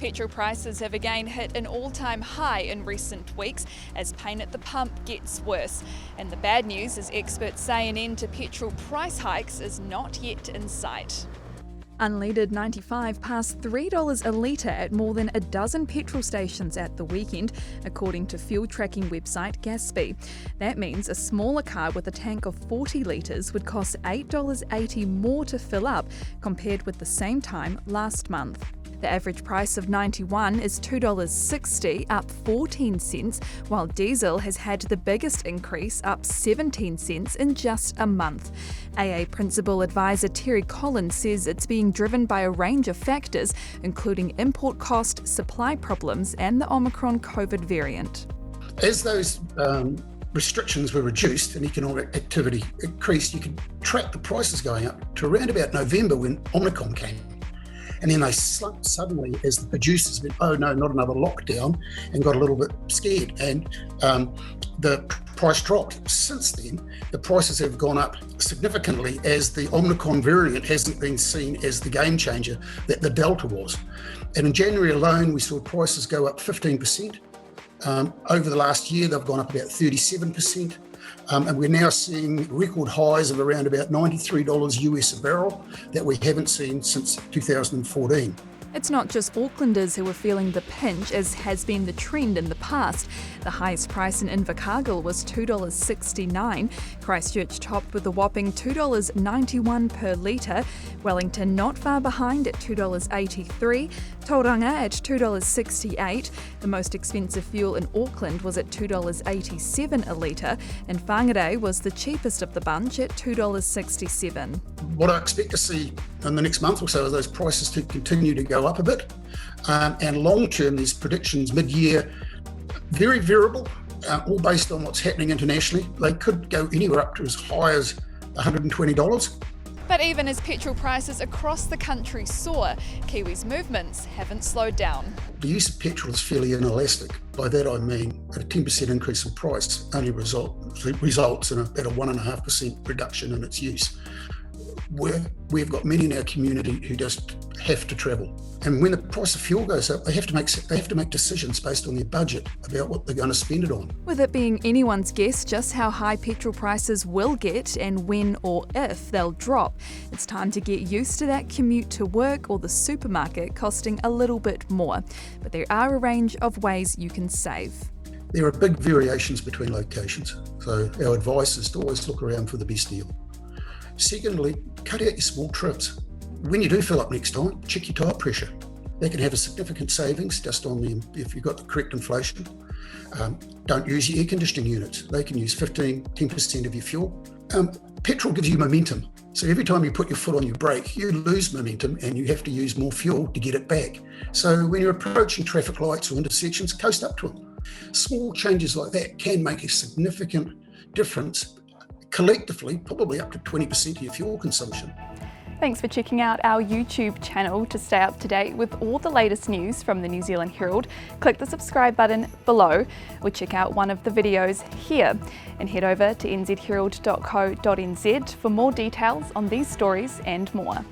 Petrol prices have again hit an all-time high in recent weeks as pain at the pump gets worse. And the bad news, as experts say, an end to petrol price hikes is not yet in sight. Unleaded 95 passed $3 a litre at more than a dozen petrol stations at the weekend, according to fuel tracking website Gaspy. That means a smaller car with a tank of 40 litres would cost $8.80 more to fill up compared with the same time last month. The average price of 91 is $2.60, up 14 cents, while diesel has had the biggest increase, up 17 cents in just a month. AA Principal Advisor Terry Collins says it's being driven by a range of factors, including import cost, supply problems, and the Omicron COVID variant. As those restrictions were reduced and economic activity increased, you could track the prices going up to around about November when Omicron came. And then they slumped suddenly as the producers went, oh no, not another lockdown, and got a little bit scared. And the price dropped. Since then, the prices have gone up significantly as the Omicron variant hasn't been seen as the game changer that the Delta was. And in January alone, we saw prices go up 15%. Over the last year, they've gone up about 37%. And we're now seeing record highs of around about $93 US a barrel that we haven't seen since 2014. It's not just Aucklanders who are feeling the pinch, as has been the trend in the past. The highest price in Invercargill was $2.69. Christchurch topped with a whopping $2.91 per litre. Wellington not far behind at $2.83. Tauranga at $2.68. The most expensive fuel in Auckland was at $2.87 a litre, and Whangarei was the cheapest of the bunch at $2.67. What I expect to see in the next month or so is those prices to continue to go up a bit. And long term, there's predictions mid-year, very variable, all based on what's happening internationally. They could go anywhere up to as high as $120. But even as petrol prices across the country soar, Kiwis' movements haven't slowed down. The use of petrol is fairly inelastic. By that I mean a 10% increase in price only results in about a 1.5% reduction in its use. We've got many in our community who just have to travel. And when the price of fuel goes up, they have to make decisions based on their budget about what they're going to spend it on. With it being anyone's guess just how high petrol prices will get and when or if they'll drop, it's time to get used to that commute to work or the supermarket costing a little bit more. But there are a range of ways you can save. There are big variations between locations, so our advice is to always look around for the best deal. Secondly, cut out your small trips. When you do fill up next time, check your tyre pressure. That can have a significant savings just on them if you've got the correct inflation. Don't use your air conditioning units. They can use 10% of your fuel. Petrol gives you momentum. So every time you put your foot on your brake, you lose momentum and you have to use more fuel to get it back. So when you're approaching traffic lights or intersections, coast up to them. Small changes like that can make a significant difference, collectively, probably up to 20% of your fuel consumption. Thanks for checking out our YouTube channel. To stay up to date with all the latest news from the New Zealand Herald, click the subscribe button below or check out one of the videos here, and head over to nzherald.co.nz for more details on these stories and more.